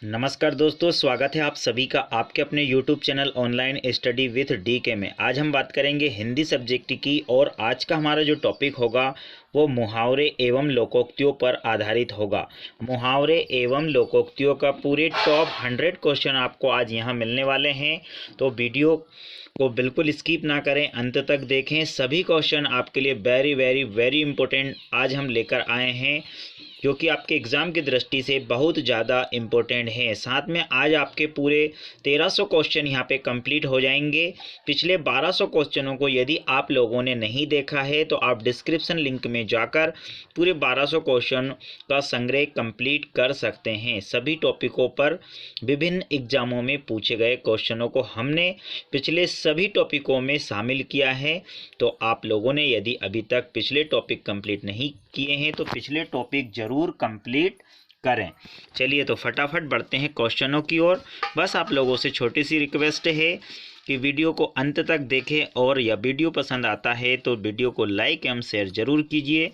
नमस्कार दोस्तों, स्वागत है आप सभी का आपके अपने YouTube channel online study with DK में। आज हम बात करेंगे हिंदी सब्जेक्ट की और आज का हमारा जो टॉपिक होगा वो मुहावरे एवं लोकोक्तियों पर आधारित होगा। मुहावरे एवं लोकोक्तियों का पूरे टॉप 100 क्वेश्चन आपको आज यहाँ मिलने वाले हैं, तो वीडियो को बिल्कुल स्किप ना करें, अंत तक देखें। सभी क्वेश्चन आपके लिए वेरी वेरी वेरी इंपॉर्टेंट आज हम लेकर आए हैं, जो कि आपके एग्ज़ाम की दृष्टि से बहुत ज़्यादा इम्पोर्टेंट है। साथ में आज आपके पूरे 1300 क्वेश्चन यहाँ पे कंप्लीट हो जाएंगे। पिछले 1200 क्वेश्चनों को यदि आप लोगों ने नहीं देखा है तो आप डिस्क्रिप्शन लिंक में जाकर पूरे 1200 क्वेश्चन का संग्रह कंप्लीट कर सकते हैं। सभी टॉपिकों पर विभिन्न एग्जामों में पूछे गए क्वेश्चनों को हमने पिछले सभी टॉपिकों में शामिल किया है। तो आप लोगों ने यदि अभी तक पिछले टॉपिक कंप्लीट नहीं किए हैं तो पिछले टॉपिक जरूर कंप्लीट करें। चलिए तो फटाफट बढ़ते हैं क्वेश्चनों की ओर। बस आप लोगों से छोटी सी रिक्वेस्ट है कि वीडियो को अंत तक देखें और यह वीडियो पसंद आता है तो वीडियो को लाइक एवं शेयर जरूर कीजिए।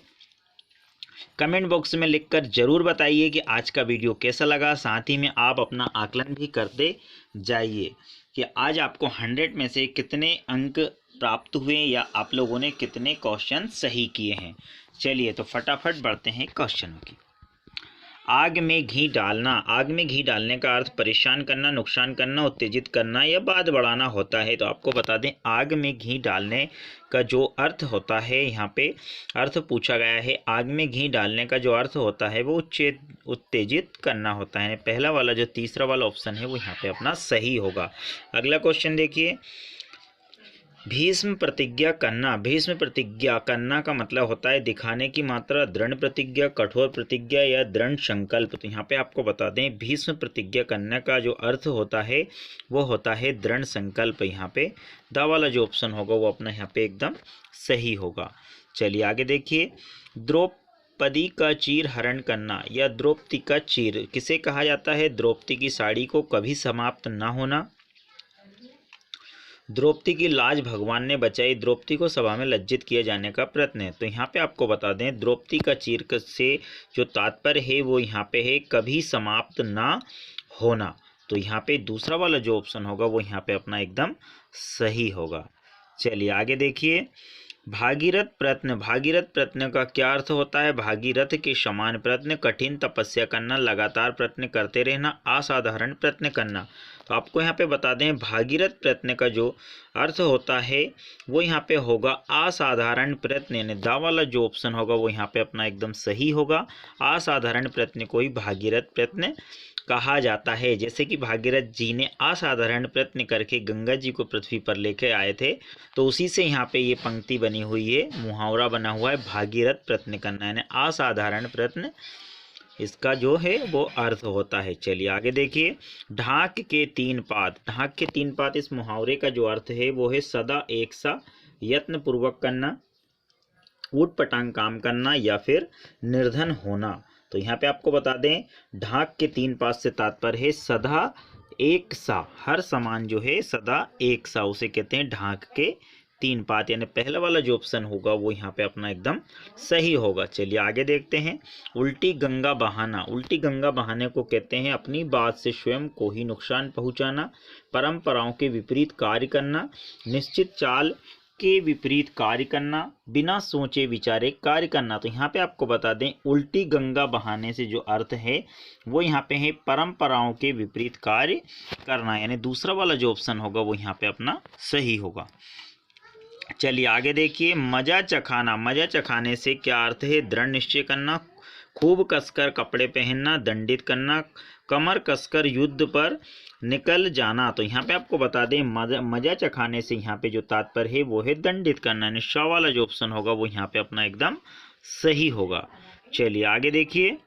कमेंट बॉक्स में लिखकर जरूर बताइए कि आज का वीडियो कैसा लगा। साथ ही में आप अपना आकलन भी करते जाइए कि आज आपको 100 में से कितने अंक प्राप्त हुए या आप लोगों ने कितने क्वेश्चन सही किए हैं। चलिए तो फटाफट बढ़ते हैं क्वेश्चनों की। आग में घी डालना। आग में घी डालने का अर्थ परेशान करना, नुकसान करना, उत्तेजित करना या बात बढ़ाना होता है। तो आपको बता दें, आग में घी डालने का जो अर्थ होता है, यहाँ पे अर्थ पूछा गया है। आग में घी डालने का जो अर्थ होता है वो उत्तेजित करना होता है। पहला वाला जो तीसरा वाला ऑप्शन है वो यहाँ पे अपना सही होगा। अगला क्वेश्चन देखिए, भीष्म प्रतिज्ञा करना। भीष्म प्रतिज्ञा करना का मतलब होता है दिखाने की मात्रा, दृढ़ प्रतिज्ञा, कठोर प्रतिज्ञा या दृढ़ संकल्प। तो यहाँ पे आपको बता दें, भीष्म प्रतिज्ञा करने का जो अर्थ होता है वो होता है दृढ़ संकल्प। यहाँ पे द वाला जो ऑप्शन होगा वो अपना यहाँ पे एकदम सही होगा। चलिए आगे देखिए, द्रौपदी का चीर हरण करना या द्रौपदी का चीर किसे कहा जाता है? द्रौपदी की साड़ी को कभी समाप्त न होना, द्रौपदी की लाज भगवान ने बचाई, द्रौपदी को सभा में लज्जित किए जाने का प्रयत्न है। तो यहाँ पे आपको बता दें, द्रौपदी का चीर से जो तात्पर्य है वो यहाँ पे है कभी समाप्त ना होना। तो यहाँ पे दूसरा वाला जो ऑप्शन होगा वो यहाँ पे अपना एकदम सही होगा। चलिए आगे देखिए, भागीरथ प्रयत्न। भागीरथ प्रयत्न का क्या अर्थ होता है? भागीरथ के समान प्रयत्न, कठिन तपस्या करना, लगातार प्रयत्न करते रहना, असाधारण प्रयत्न करना। तो आपको यहाँ पे बता दें, भागीरथ प्रयत्न का जो अर्थ होता है वो यहाँ पे होगा असाधारण प्रयत्न, यानी दा वाला जो ऑप्शन होगा वो यहाँ पे अपना एकदम सही होगा। असाधारण प्रयत्न को ही भागीरथ प्रयत्न कहा जाता है। जैसे कि भागीरथ जी ने असाधारण प्रयत्न करके गंगा जी को पृथ्वी पर लेकर आए थे, तो उसी से यहाँ पे ये पंक्ति बनी हुई है, मुहावरा बना हुआ है, भागीरथ प्रयत्न करना यानी असाधारण प्रयत्न इसका जो है वो अर्थ होता है। चलिए आगे देखिए, ढाक के तीन पात। ढाक के तीन पात इस मुहावरे का जो अर्थ है वो है सदा एक सा यत्न पूर्वक करना, ऊट पटांग काम करना या फिर निर्धन होना। तो यहाँ पे आपको बता दें, ढाक के तीन पात से तात्पर्य है सदा एक सा, हर समान जो है सदा एक सा, उसे कहते हैं ढाक के तीन पात, यानी पहला वाला जो ऑप्शन होगा वो यहाँ पे अपना एकदम सही होगा। चलिए आगे देखते हैं, उल्टी गंगा बहाना। उल्टी गंगा बहाने को कहते हैं अपनी बात से स्वयं को ही नुकसान पहुँचाना, परंपराओं के विपरीत कार्य करना, निश्चित चाल के विपरीत कार्य करना, बिना सोचे विचारे कार्य करना। तो यहाँ पे आपको बता दें, उल्टी गंगा बहाने से जो अर्थ है वो यहाँ पे है परंपराओं के विपरीत कार्य करना, यानी दूसरा वाला जो ऑप्शन होगा वो यहाँ पे अपना सही होगा। चलिए आगे देखिए, मजा चखाना। मजा चखाने से क्या अर्थ है? दृढ़ निश्चय करना, खूब कसकर कपड़े पहनना, दंडित करना, कमर कसकर युद्ध पर निकल जाना। तो यहाँ पे आपको बता दें, मजा चखाने से यहाँ पे जो तात्पर्य है वो है दंडित करना, यानी श वाला जो ऑप्शन होगा वो यहाँ पे अपना एकदम सही होगा। चलिए आगे देखिए,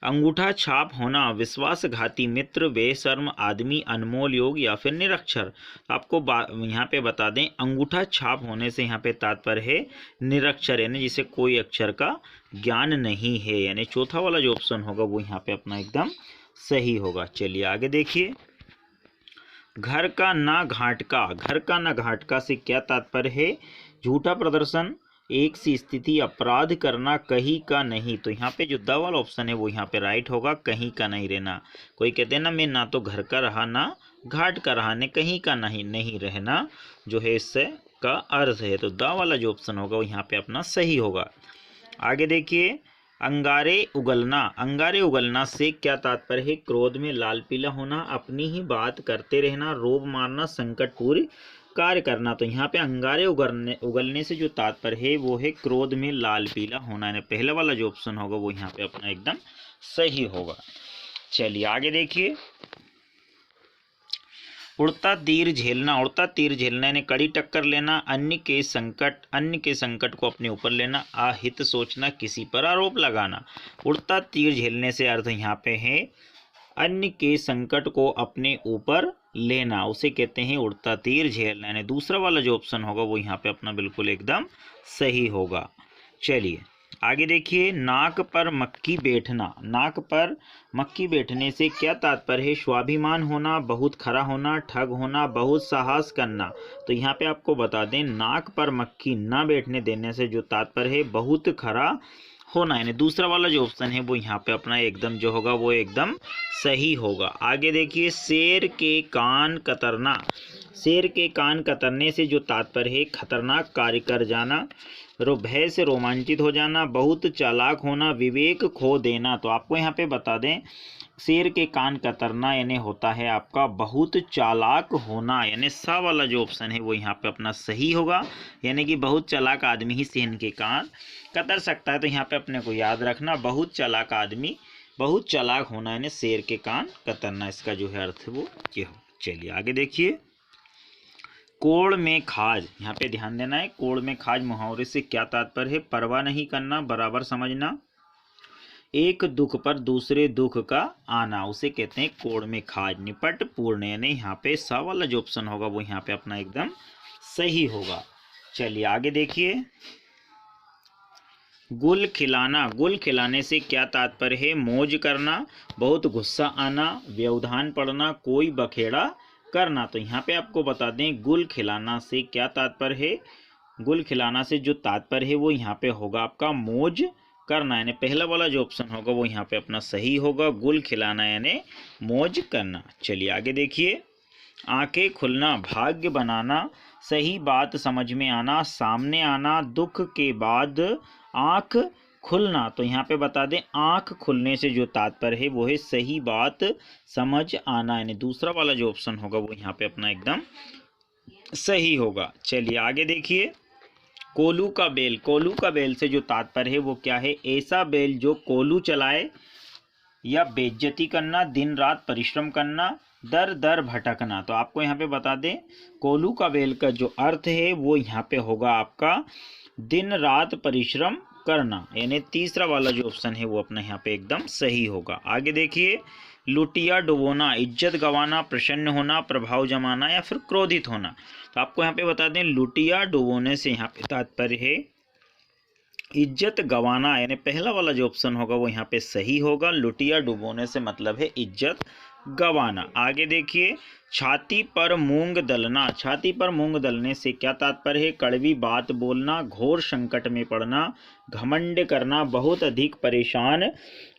अंगूठा छाप होना, विश्वासघाती मित्र, बेशर्म आदमी, अनमोल योग या फिर निरक्षर। आपको यहाँ पे बता दें, अंगूठा छाप होने से यहाँ पे तात्पर्य है निरक्षर, यानी जिसे कोई अक्षर का ज्ञान नहीं है, यानी चौथा वाला जो ऑप्शन होगा वो यहाँ पे अपना एकदम सही होगा। चलिए आगे देखिए, घर का ना घाट का। घर का ना घाट का से क्या तात्पर्य है? झूठा प्रदर्शन, एक सी स्थिति अपराध करना कहीं का नहीं। तो यहाँ पे जो द वाला ऑप्शन है वो यहाँ पे राइट होगा, कहीं का नहीं रहना। कोई कहते हैं ना मैं ना तो घर का रहा ना घाट का रहा, ने कहीं का नहीं रहना जो है इससे का अर्थ है। तो द वाला जो ऑप्शन होगा वो यहाँ पे अपना सही होगा। आगे देखिए, अंगारे उगलना। अंगारे उगलना से क्या तात्पर्य है? क्रोध में लाल पीला होना, अपनी ही बात करते रहना, रोब मारना, संकटपूर्ण कार्य करना। तो यहाँ पे अंगारे उगलने से जो तात्पर्य है वो है क्रोध में लाल पीला होना, यानी पहला वाला जो ऑप्शन होगा वो यहाँ पे अपना एकदम सही होगा। चलिए आगे देखिए, उड़ता तीर झेलना। उड़ता तीर झेलना यानी कड़ी टक्कर लेना, अन्य के संकट को अपने ऊपर लेना, अहित सोचना, किसी पर आरोप लगाना। उड़ता तीर झेलने से अर्थ यहाँ पे है अन्य के संकट को अपने ऊपर लेना, उसे कहते हैं उड़ता तीर झेलना, यानी दूसरा वाला जो ऑप्शन होगा वो यहाँ पे अपना बिल्कुल एकदम सही होगा। चलिए आगे देखिए, नाक पर मक्खी बैठना। नाक पर मक्खी बैठने से क्या तात्पर्य है? स्वाभिमान होना, बहुत खरा होना, ठग होना, बहुत साहस करना। तो यहाँ पे आपको बता दें, नाक पर मक्खी ना बैठने देने से जो तात्पर्य है बहुत खरा होना, यानी दूसरा वाला जो ऑप्शन है वो यहाँ पे अपना एकदम जो होगा वो एकदम सही होगा। आगे देखिए, शेर के कान कतरना। शेर के कान कतरने से जो तात्पर्य है खतरनाक कार्य कर जाना, भय से रोमांचित हो जाना, बहुत चालाक होना, विवेक खो देना। तो आपको यहाँ पे बता दें, शेर के कान कतरना यानी होता है आपका बहुत चालाक होना, यानी सा वाला जो ऑप्शन है वो यहाँ पे अपना सही होगा, यानी कि बहुत चालाक आदमी ही शेर के कान कतर सकता है। तो यहाँ पे अपने को याद रखना, बहुत चालाक आदमी बहुत चालाक होना यानी शेर के कान कतरना, इसका जो है अर्थ है वो ये हो। चलिए आगे देखिए, कोड़ में खाज। यहाँ पे ध्यान देना है, कोड़ में खाज मुहावरे से क्या तात्पर्य है? परवाह नहीं करना, बराबर समझना, एक दुख पर दूसरे दुख का आना, उसे कहते हैं कोड़ में खाज। निपट पूर्ण, यानी यहाँ पे सा वाला जो ऑप्शन होगा वो यहाँ पे अपना एकदम सही होगा। चलिए आगे देखिए, गुल खिलाना। गुल खिलाने से क्या तात्पर्य है? मौज करना, बहुत गुस्सा आना, व्यवधान पड़ना, कोई बखेड़ा करना। तो यहाँ पे आपको बता दें, गुल खिलाना से क्या तात्पर्य है? गुल खिलाना से जो तात्पर्य है वो यहाँ पे होगा आपका मौज करना, यानी पहला वाला जो ऑप्शन होगा वो यहाँ पे अपना सही होगा, गुल खिलाना यानी मौज करना। चलिए आगे देखिए, आंखें खुलना, भाग्य बनाना, सही बात समझ में आना, सामने आना, दुख के बाद आंख खुलना। तो यहाँ पे बता दें, आंख खुलने से जो तात्पर्य है वो है सही बात समझ आना, यानी दूसरा वाला जो ऑप्शन होगा वो यहाँ पे अपना एकदम सही होगा। चलिए आगे देखिए, कोल्हू का बैल। कोल्हू का बैल से जो तात्पर्य है वो क्या है? ऐसा बैल जो कोल्हू चलाए या बेइज्जती करना, दिन रात परिश्रम करना, दर दर भटकना। तो आपको यहाँ पे बता दें, कोल्हू का बैल का जो अर्थ है वो यहाँ पे होगा आपका दिन रात परिश्रम करना, यानी तीसरा वाला जो ऑप्शन है वो अपना यहाँ पे एकदम सही होगा। आगे देखिए, लुटिया डुबोना, इज्जत गंवाना, प्रसन्न होना, प्रभाव जमाना या फिर क्रोधित होना। तो आपको यहाँ पे बता दें, लुटिया डुबोने से यहाँ पे तात्पर्य है इज्जत गंवाना, यानी पहला वाला जो ऑप्शन होगा वो यहाँ पे सही होगा, लुटिया डुबोने से मतलब है इज्जत गंवाना। आगे देखिए, छाती पर मूंग दलना। छाती पर मूंग दलने से क्या तात्पर्य है? कड़वी बात बोलना, घोर संकट में पड़ना, घमंड करना, बहुत अधिक परेशान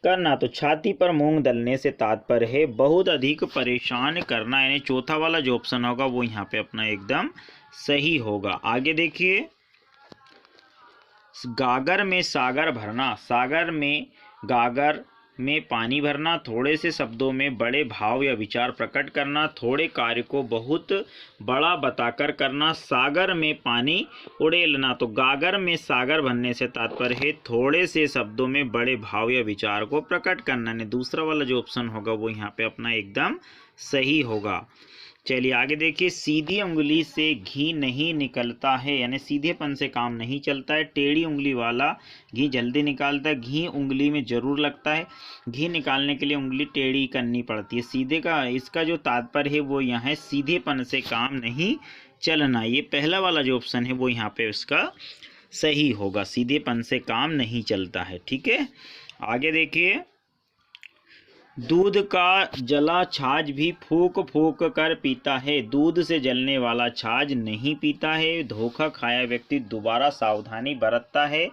करना। तो छाती पर मूंग दलने से तात्पर्य है बहुत अधिक परेशान करना, यानी चौथा वाला जो ऑप्शन होगा वो यहाँ पे अपना एकदम सही होगा। आगे देखिए, गागर में सागर भरना। सागर में गागर में पानी भरना, थोड़े से शब्दों में बड़े भाव या विचार प्रकट करना, थोड़े कार्य को बहुत बड़ा बताकर करना, सागर में पानी उड़ेलना। तो गागर में सागर भरने से तात्पर्य है थोड़े से शब्दों में बड़े भाव या विचार को प्रकट करना, ने दूसरा वाला जो ऑप्शन होगा वो यहाँ पे अपना एकदम सही होगा। चलिए आगे देखिए, सीधी उंगली से घी नहीं निकलता है, यानी सीधेपन से काम नहीं चलता है, टेढ़ी उंगली वाला घी जल्दी निकालता है, घी उंगली में जरूर लगता है, घी निकालने के लिए उंगली टेढ़ी करनी पड़ती है। सीधे का इसका जो तात्पर्य है वो यहाँ है सीधेपन से काम नहीं चलना, ये पहला वाला जो ऑप्शन है वो यहाँ पे इसका सही होगा, सीधेपन से काम नहीं चलता है। ठीक है, आगे देखिए, दूध का जला छाछ भी फूंक फूंक कर पीता है, दूध से जलने वाला छाछ नहीं पीता है। धोखा खाया व्यक्ति दोबारा सावधानी बरतता है।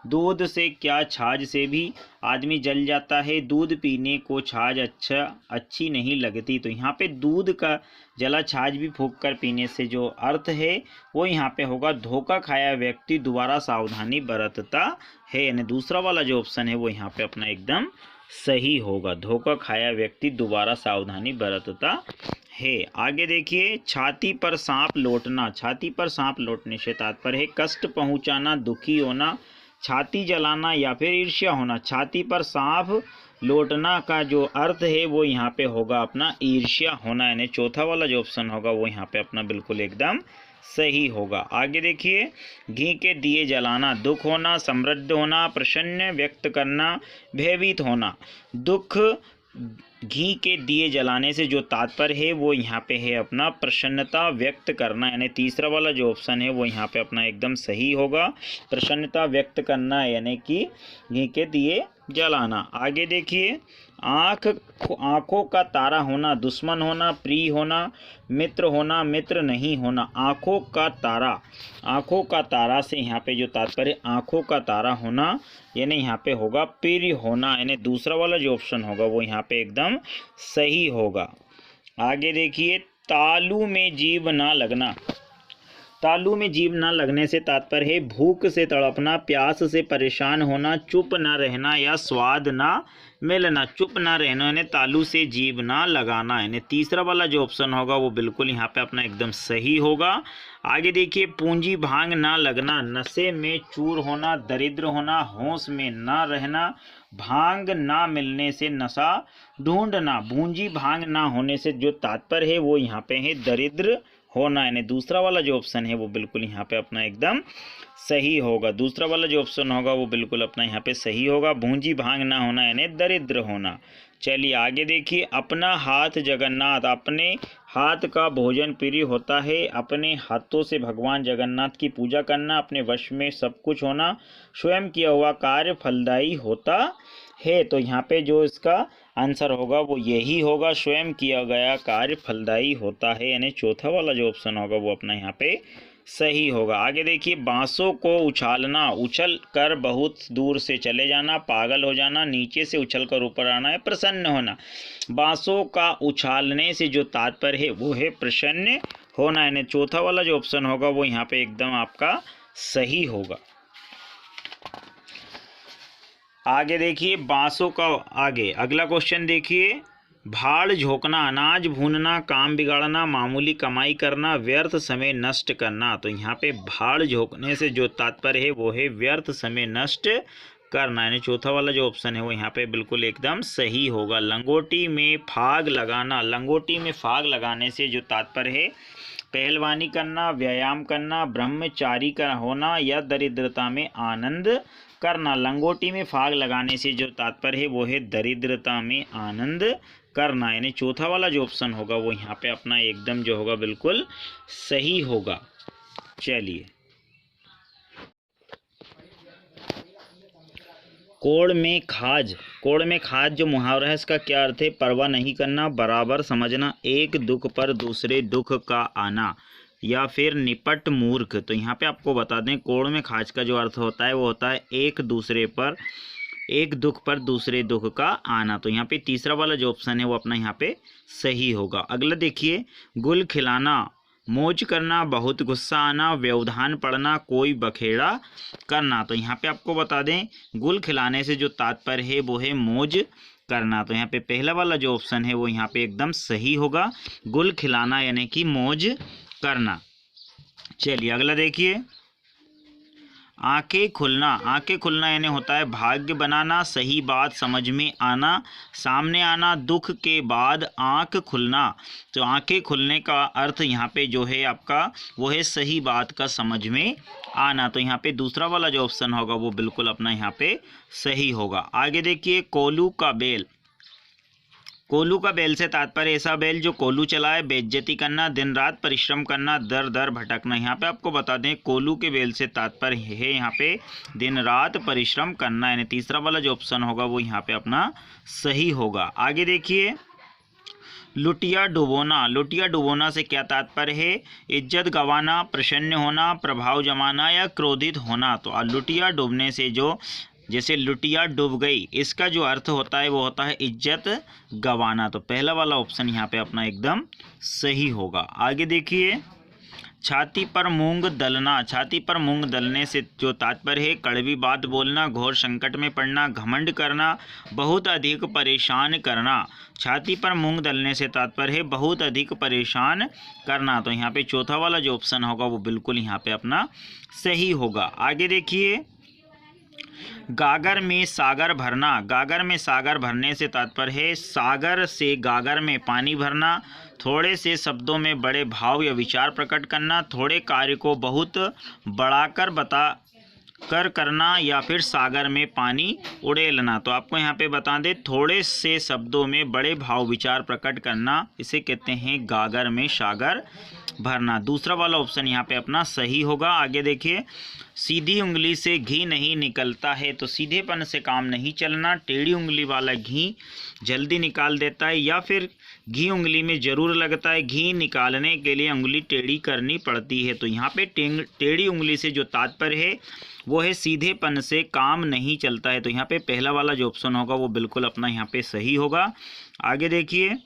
दूध से क्या छाछ से भी आदमी जल जाता है, दूध पीने को छाछ अच्छी नहीं लगती। तो यहाँ पे दूध का जला छाछ भी फूंक कर पीने से जो अर्थ है वो यहाँ पे होगा धोखा खाया व्यक्ति दोबारा सावधानी बरतता है, यानी दूसरा वाला जो ऑप्शन है वो यहाँ पे अपना एकदम सही होगा। धोखा खाया व्यक्ति दोबारा सावधानी बरतता है। आगे देखिए, छाती पर सांप लौटना। छाती पर सांप लौटने से तात्पर्य है कष्ट पहुंचाना, दुखी होना, छाती जलाना या फिर ईर्ष्या होना। छाती पर सांप लौटना का जो अर्थ है वो यहाँ पे होगा अपना ईर्ष्या होना, यानी चौथा वाला जो ऑप्शन होगा वो यहाँ पे अपना बिल्कुल एकदम सही होगा। आगे देखिए, घी के दिए जलाना, दुख होना, समृद्ध होना, प्रसन्न व्यक्त करना, भयभीत होना। दुख घी के दिए जलाने से जो तात्पर्य है वो यहाँ पे है अपना प्रसन्नता व्यक्त करना, यानी तीसरा वाला जो ऑप्शन है वो यहाँ पे अपना एकदम सही होगा। प्रसन्नता व्यक्त करना यानी कि घी के दिए जलाना। आगे देखिए, आँखों का तारा होना, दुश्मन होना, प्रिय होना, मित्र होना, मित्र नहीं होना। आँखों का तारा से यहाँ पे जो तात्पर्य आँखों का तारा होना यानी यहाँ पे होगा प्रिय होना, यानी दूसरा वाला जो ऑप्शन होगा वो यहाँ पे एकदम सही होगा। आगे देखिए, तालू में जीभ ना लगना। तालू में जीभ ना लगने से तात्पर्य है भूख से तड़पना, प्यास से परेशान होना, चुप ना रहना या स्वाद ना मिलना। चुप ना रहना यानी तालू से जीभ ना लगाना, यानी तीसरा वाला जो ऑप्शन होगा वो बिल्कुल यहाँ पे अपना एकदम सही होगा। आगे देखिए, पूंजी भांग ना लगना, नशे में चूर होना, दरिद्र होना, होश में ना रहना, भांग ना मिलने से नशा ढूंढना। पूंजी भांग ना होने से जो तात्पर्य है वो यहाँ पे है दरिद्र होना, यानी दूसरा वाला जो ऑप्शन है वो बिल्कुल यहाँ पे अपना एकदम सही होगा। दूसरा वाला जो ऑप्शन होगा वो बिल्कुल अपना यहाँ पे सही होगा। भूंजी भांग ना होना यानी दरिद्र होना। चलिए आगे देखिए, अपना हाथ जगन्नाथ। अपने हाथ का भोजन प्रिय होता है, अपने हाथों से भगवान जगन्नाथ की पूजा करना, अपने वश में सब कुछ होना, स्वयं किया हुआ कार्य फलदायी होता है। तो यहाँ पे जो इसका आंसर होगा वो यही होगा, स्वयं किया गया कार्य फलदायी होता है, यानी चौथा वाला जो ऑप्शन होगा वो अपना यहाँ पे सही होगा। आगे देखिए, बांसों को उछालना, उछल कर बहुत दूर से चले जाना, पागल हो जाना, नीचे से उछल कर ऊपर आना है, प्रसन्न होना। बांसों का उछालने से जो तात्पर्य है वो है प्रसन्न होना, यानी चौथा वाला जो ऑप्शन होगा वो यहाँ पे एकदम आपका सही होगा। आगे देखिए, बांसों का आगे अगला क्वेश्चन देखिए, भाड़ झोंकना, अनाज भूनना, काम बिगाड़ना, मामूली कमाई करना, व्यर्थ समय नष्ट करना। तो यहाँ पे भाड़ झोंकने से जो तात्पर्य है वो है व्यर्थ समय नष्ट करना, यानी चौथा वाला जो ऑप्शन है वो यहाँ पे बिल्कुल एकदम सही होगा। लंगोटी में फाग लगाना, लंगोटी में फाग लगाने से जो तात्पर्य है पहलवानी करना, व्यायाम करना, ब्रह्मचारी का होना या दरिद्रता में आनंद करना। लंगोटी में फाग लगाने से जो तात्पर्य है वो है दरिद्रता में आनंद करना, यानी चौथा वाला जो ऑप्शन होगा वो यहाँ पे अपना एकदम जो होगा बिल्कुल सही होगा। चलिए, कोड़ में खाज जो मुहावरा है इसका क्या अर्थ है? परवाह नहीं करना, बराबर समझना, एक दुख पर दूसरे दुख का आना या फिर निपट मूर्ख। तो यहाँ पे आपको बता दें, कोड़ में खाज का जो अर्थ होता है वो होता है एक दुख पर दूसरे दुख का आना। तो यहाँ पे तीसरा वाला जो ऑप्शन है वो अपना यहाँ पे सही होगा। अगला देखिए, गुल खिलाना, मौज करना, बहुत गुस्सा आना, व्यवधान पढ़ना, कोई बखेड़ा करना। तो यहाँ पे आपको बता दें, गुल खिलाने से जो तात्पर्य है वो है मौज करना। तो यहाँ पे पहला वाला जो ऑप्शन है वो यहाँ पे एकदम सही होगा, गुल खिलाना यानी कि मौज करना। चलिए अगला देखिए, आंखें खुलना यानी होता है भाग्य बनाना, सही बात समझ में आना, सामने आना, दुख के बाद आंख खुलना। तो आंखें खुलने का अर्थ यहाँ पे जो है आपका वो है सही बात का समझ में आना। तो यहाँ पे दूसरा वाला जो ऑप्शन होगा वो बिल्कुल अपना यहाँ पे सही होगा। आगे देखिए, कोल्हू कोल्हू का बैल से तात्पर्य ऐसा बैल जो कोल्हू चलाए, बेइज्जती करना, दिन रात परिश्रम करना, दर दर भटकना। यहाँ पे आपको बता दें कोल्हू के बैल से तात्पर्य है यहाँ पे दिन रात परिश्रम करना, यानी तीसरा वाला जो ऑप्शन होगा वो यहाँ पे अपना सही होगा। आगे देखिए, लुटिया डुबोना। लुटिया डुबोना से क्या तात्पर्य है? इज्जत गंवाना, प्रसन्न होना, प्रभाव जमाना या क्रोधित होना। तो लुटिया डूबने से जो, जैसे लुटिया डूब गई, इसका जो अर्थ होता है वो होता है इज्जत गंवाना। तो पहला वाला ऑप्शन यहाँ पे अपना एकदम सही होगा। आगे देखिए, छाती पर मूंग दलना। छाती पर मूंग दलने से जो तात्पर्य है कड़वी बात बोलना, घोर संकट में पड़ना, घमंड करना, बहुत अधिक परेशान करना। छाती पर मूंग दलने से तात्पर्य है बहुत अधिक परेशान करना। तो यहाँ पे चौथा वाला जो ऑप्शन होगा वो बिल्कुल यहाँ पे अपना सही होगा। आगे देखिए, गागर में सागर भरना। गागर में सागर भरने से तात्पर्य है सागर से गागर में पानी भरना, थोड़े से शब्दों में बड़े भाव या विचार प्रकट करना, थोड़े कार्य को बहुत बढ़ाकर बता कर करना, या फिर सागर में पानी उड़ेलना। तो आपको यहाँ पे बता दें, थोड़े से शब्दों में बड़े भाव विचार प्रकट करना, इसे कहते हैं गागर में सागर भरना। दूसरा वाला ऑप्शन यहाँ पे अपना सही होगा। आगे देखिए, सीधी उंगली से घी नहीं निकलता है। तो सीधेपन से काम नहीं चलना, टेढ़ी उंगली वाला घी जल्दी निकाल देता है, या फिर घी उंगली में ज़रूर लगता है, घी निकालने के लिए उंगली टेढ़ी करनी पड़ती है। तो यहाँ पे टेढ़ी उंगली से जो तात्पर्य है वो है सीधेपन से काम नहीं चलता है। तो यहाँ पे पहला वाला जो ऑप्शन होगा वो बिल्कुल अपना यहाँ पे सही होगा। आगे देखिए,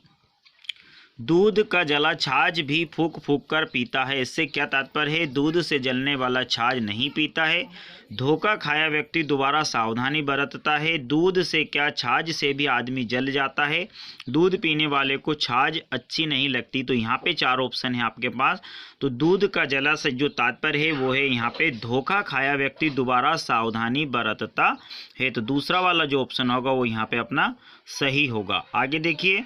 दूध का जला छाछ भी फूंक फूंक कर पीता है। इससे क्या तात्पर्य है? दूध से जलने वाला छाछ नहीं पीता है। धोखा खाया व्यक्ति दोबारा सावधानी बरतता है। दूध से क्या छाछ से भी आदमी जल जाता है। दूध पीने वाले को छाछ अच्छी नहीं लगती। तो यहाँ पे चार ऑप्शन है आपके पास। तो दूध का जला से जो तात्पर्य है वो है यहाँ पे धोखा खाया व्यक्ति दोबारा सावधानी बरतता है। तो दूसरा वाला जो ऑप्शन होगा वो यहाँ पे अपना सही होगा। आगे देखिए,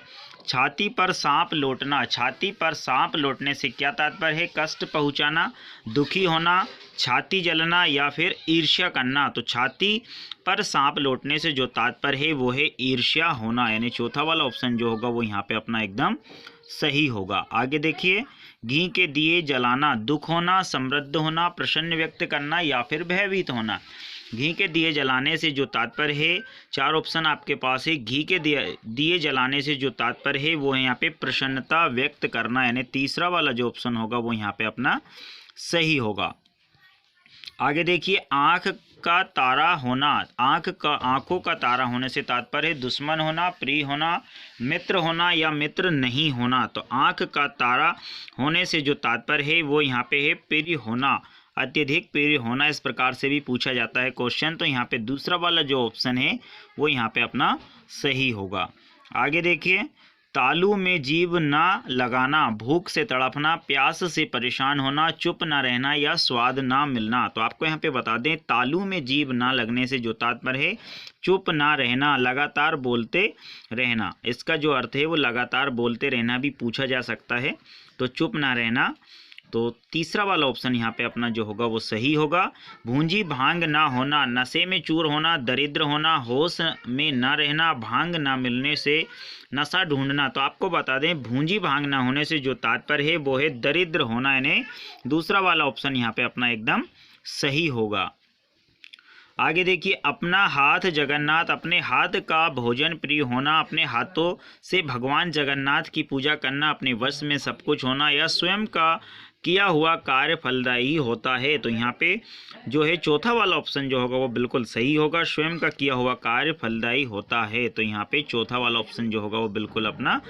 छाती पर सांप लौटना। छाती पर सांप लौटने से क्या तात्पर्य है? कष्ट पहुंचाना, दुखी होना, छाती जलना, या फिर ईर्ष्या करना। तो छाती पर सांप लौटने से जो तात्पर्य है वो है ईर्ष्या होना, यानी चौथा वाला ऑप्शन जो होगा वो यहाँ पे अपना एकदम सही होगा। आगे देखिए, घी के दिए जलाना, दुख होना, समृद्ध होना, प्रसन्न व्यक्त करना, या फिर भयभीत होना। घी के दिए जलाने से जो तात्पर्य है, चार ऑप्शन आपके पास है। घी के दिए जलाने से जो तात्पर्य है वो है यहाँ पे प्रसन्नता व्यक्त करना, यानी तीसरा वाला जो ऑप्शन होगा वो यहाँ पे अपना सही होगा। आगे देखिए, आँख का तारा होना। आँखों का तारा होने से तात्पर्य है दुश्मन होना, प्रिय होना, मित्र होना, या मित्र नहीं होना। तो आँख का तारा होने से जो तात्पर्य है वो यहाँ पे है प्रिय होना, अत्यधिक प्रिय होना। इस प्रकार से भी पूछा जाता है क्वेश्चन। तो यहाँ पे दूसरा वाला जो ऑप्शन है वो यहाँ पे अपना सही होगा। आगे देखिए, तालू में जीभ ना लगाना, भूख से तड़पना, प्यास से परेशान होना, चुप ना रहना, या स्वाद ना मिलना। तो आपको यहाँ पे बता दें, तालू में जीभ ना लगने से जो तात्पर्य है चुप ना रहना, लगातार बोलते रहना। इसका जो अर्थ है वो लगातार बोलते रहना भी पूछा जा सकता है। तो चुप ना रहना, तो तीसरा वाला ऑप्शन यहाँ पे अपना जो होगा वो सही होगा। भूंजी भांग ना होना, नशे में चूर होना, दरिद्र होना, होश में ना रहना, भांग ना मिलने से नशा ढूंढना। तो आपको बता दें, भूंजी भांग ना होने से जो तात्पर्य है वो है दरिद्र होना, यानी दूसरा वाला ऑप्शन यहाँ पे अपना एकदम सही होगा। आगे देखिए, अपना हाथ जगन्नाथ, अपने हाथ का भोजन प्रिय होना, अपने हाथों से भगवान जगन्नाथ की पूजा करना, अपने वश में सब कुछ होना, या स्वयं का किया हुआ कार्य फलदायी होता है। तो यहाँ पे जो है चौथा वाला ऑप्शन जो होगा वो बिल्कुल सही होगा, स्वयं का किया हुआ कार्य फलदायी होता है। तो यहाँ पे चौथा वाला ऑप्शन जो होगा वो बिल्कुल अपना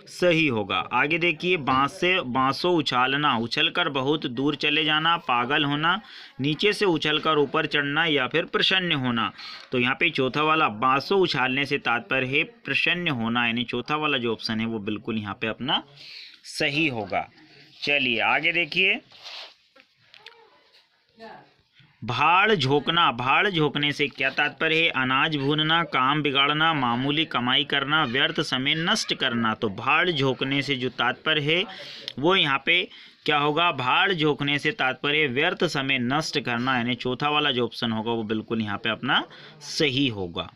सही होगा। आगे देखिए, बांसों उछालना, उछलकर बहुत दूर चले जाना, पागल होना, नीचे से उछलकर ऊपर चढ़ना, या फिर प्रसन्न होना। तो यहाँ पे चौथा वाला बांसों उछालने से तात्पर्य है प्रसन्न होना, यानी चौथा वाला जो ऑप्शन है वो बिल्कुल यहाँ पे अपना सही होगा। चलिए आगे देखिए, भाड़ झोंकना। भाड़ झोंकने से क्या तात्पर्य है? अनाज भूनना, काम बिगाड़ना, मामूली कमाई करना, व्यर्थ समय नष्ट करना। तो भाड़ झोंकने से जो तात्पर्य है वो यहाँ पे क्या होगा? भाड़ झोंकने से तात्पर्य व्यर्थ समय नष्ट करना, यानी चौथा वाला जो ऑप्शन होगा वो बिल्कुल यहाँ पे अपना सही होगा।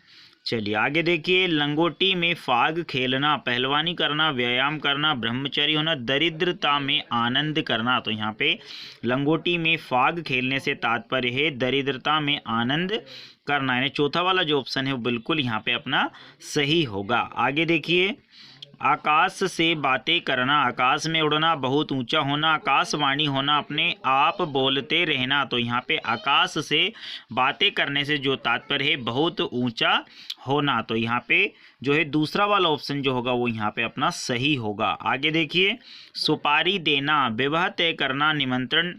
चलिए आगे देखिए, लंगोटी में फाग खेलना, पहलवानी करना, व्यायाम करना, ब्रह्मचारी होना, दरिद्रता में आनंद करना। तो यहाँ पे लंगोटी में फाग खेलने से तात्पर्य है दरिद्रता में आनंद करना, यानी चौथा वाला जो ऑप्शन है वो बिल्कुल यहाँ पे अपना सही होगा। आगे देखिए, आकाश से बातें करना, आकाश में उड़ना, बहुत ऊंचा होना, आकाशवाणी होना, अपने आप बोलते रहना। तो यहाँ पे आकाश से बातें करने से जो तात्पर्य है बहुत ऊंचा होना, तो यहाँ पे जो है दूसरा वाला ऑप्शन जो होगा वो यहाँ पे अपना सही होगा। आगे देखिए, सुपारी देना, विवाह तय करना, निमंत्रण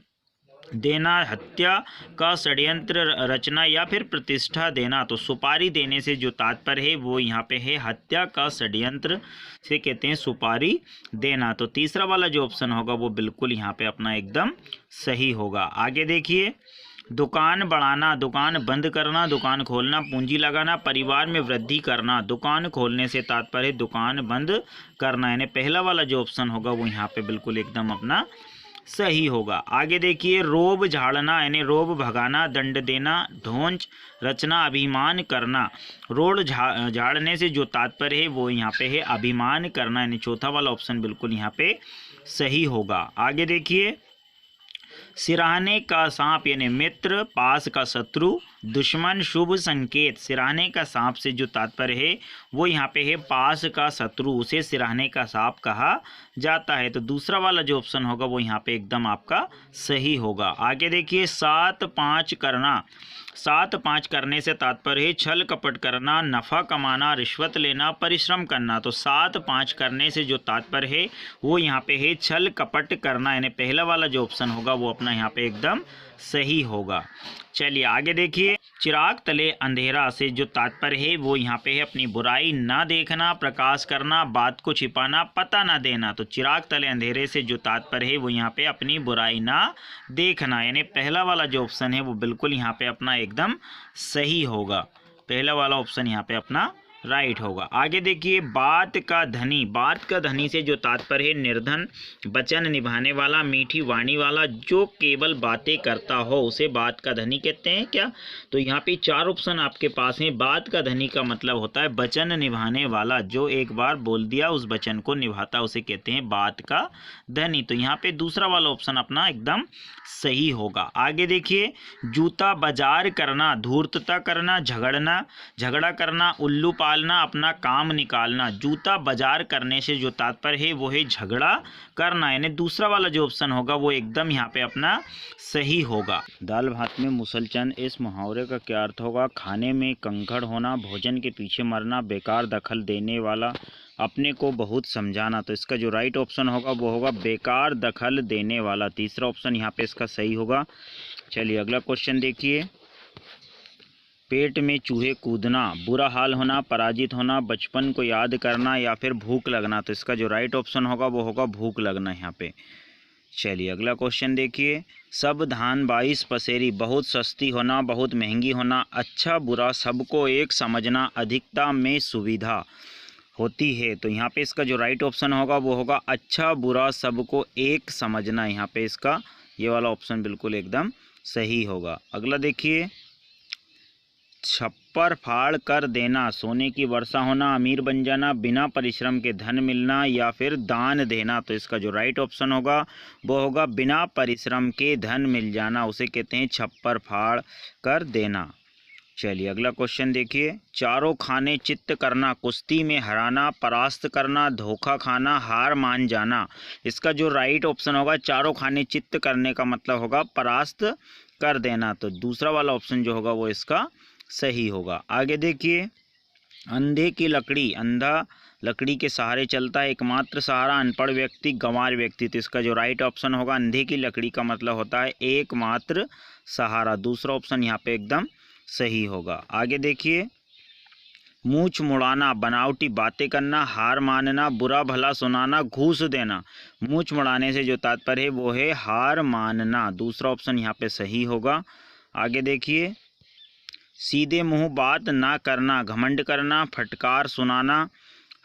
देना, हत्या का षड्यंत्र रचना या फिर प्रतिष्ठा देना। तो सुपारी देने से जो तात्पर्य है वो यहाँ पे है हत्या का षड्यंत्र से कहते हैं सुपारी देना। तो तीसरा वाला जो ऑप्शन होगा वो बिल्कुल यहाँ पे अपना एकदम सही होगा। आगे देखिए, दुकान बढ़ाना, दुकान बंद करना, दुकान खोलना, पूंजी लगाना, परिवार में वृद्धि करना। दुकान खोलने से तात्पर्य दुकान बंद करना, यानी पहला वाला जो ऑप्शन होगा वो यहाँ पे बिल्कुल एकदम अपना सही होगा। आगे देखिए, रोब झाड़ना यानी रोब भगाना, दंड देना, ढोंच रचना, अभिमान करना। रोड झाड़ने से जो तात्पर्य है वो यहाँ पे है अभिमान करना, यानी चौथा वाला ऑप्शन बिल्कुल यहाँ पे सही होगा। आगे देखिए, सिराहने का सांप यानी मित्र, पास का शत्रु, दुश्मन, शुभ संकेत। सिराहने का सांप से जो तात्पर्य है वो यहाँ पे है पास का शत्रु, उसे सिराहने का सांप कहा जाता है। तो दूसरा वाला जो ऑप्शन होगा वो यहाँ पे एकदम आपका सही होगा। आगे देखिए, 7-5 करना, 7-5 करने से तात्पर्य है छल कपट करना, नफ़ा कमाना, रिश्वत लेना, परिश्रम करना। तो 7-5 करने से जो तात्पर्य है वो यहाँ पे है छल कपट करना, यानी पहला वाला जो ऑप्शन होगा वो अपना यहाँ पे एकदम सही होगा। चलिए आगे देखिए, चिराग तले अंधेरा से जो तात्पर्य है वो यहाँ पे है अपनी बुराई ना देखना, प्रकाश करना, बात को छिपाना, पता ना देना। तो चिराग तले अंधेरे से जो तात्पर्य है वो यहाँ पे अपनी बुराई ना देखना, यानी पहला वाला जो ऑप्शन है वो बिल्कुल यहाँ पे अपना एकदम सही होगा। पहला वाला ऑप्शन यहाँ पे अपना राइट होगा। आगे देखिए, बात का धनी से जो तात्पर्य है निर्धन, वचन निभाने वाला, मीठी वाणी वाला, जो केवल बातें करता हो उसे बात का धनी कहते हैं क्या। तो यहाँ पे 4 ऑप्शन आपके पास हैं। बात का धनी का मतलब होता है वचन निभाने वाला, जो एक बार बोल दिया उस वचन को निभाता उसे कहते हैं बात का धनी। तो यहाँ पे दूसरा वाला ऑप्शन अपना एकदम सही होगा। आगे देखिए, जूता बाजार करना, धूर्तता करना, झगड़ा करना, उल्लू पालना, अपना काम निकालना। जूता बाजार करने से जो तात्पर्य है वो है झगड़ा करना, यानी दूसरा वाला जो ऑप्शन होगा वो एकदम यहाँ पे अपना सही होगा। दाल भात में मुसलचन, इस मुहावरे का क्या अर्थ होगा। खाने में कंकड़ होना, भोजन के पीछे मरना, बेकार दखल देने वाला, अपने को बहुत समझाना। तो इसका जो राइट ऑप्शन होगा वो होगा बेकार दखल देने वाला। तीसरा ऑप्शन यहाँ पे इसका सही होगा। चलिए अगला क्वेश्चन देखिए, पेट में चूहे कूदना, बुरा हाल होना, पराजित होना, बचपन को याद करना या फिर भूख लगना। तो इसका जो राइट ऑप्शन होगा वो होगा भूख लगना यहाँ पे। चलिए अगला क्वेश्चन देखिए, सब धान 22 पसेरी, बहुत सस्ती होना, बहुत महंगी होना, अच्छा बुरा सबको एक समझना, अधिकता में सुविधा होती है। तो यहाँ पे इसका जो राइट ऑप्शन होगा वो होगा अच्छा बुरा सबको एक समझना। यहाँ पे इसका ये वाला ऑप्शन बिल्कुल एकदम सही होगा। अगला देखिए, छप्पर फाड़ कर देना, सोने की वर्षा होना, अमीर बन जाना, बिना परिश्रम के धन मिलना या फिर दान देना। तो इसका जो राइट ऑप्शन होगा वो होगा बिना परिश्रम के धन मिल जाना, उसे कहते हैं छप्पर फाड़ कर देना। चलिए अगला क्वेश्चन देखिए, चारों खाने चित्त करना, कुश्ती में हराना, परास्त करना, धोखा खाना, हार मान जाना। इसका जो राइट ऑप्शन होगा चारों खाने चित्त करने का मतलब होगा परास्त कर देना। तो दूसरा वाला ऑप्शन जो होगा वो इसका सही होगा। आगे देखिए, अंधे की लकड़ी, अंधा लकड़ी के सहारे चलता है, एकमात्र सहारा, अनपढ़ व्यक्ति, गंवार व्यक्ति। तो इसका जो राइट ऑप्शन होगा अंधे की लकड़ी का मतलब होता है एकमात्र सहारा। दूसरा ऑप्शन यहाँ पे एकदम सही होगा। आगे देखिए, मूछ मुड़ाना, बनावटी बातें करना, हार मानना, बुरा भला सुनाना, घूस देना। मूछ मुड़ाने से जो तात्पर्य है वो है हार मानना। दूसरा ऑप्शन यहाँ पे सही होगा। आगे देखिए, सीधे मुंह बात ना करना, घमंड करना, फटकार सुनाना,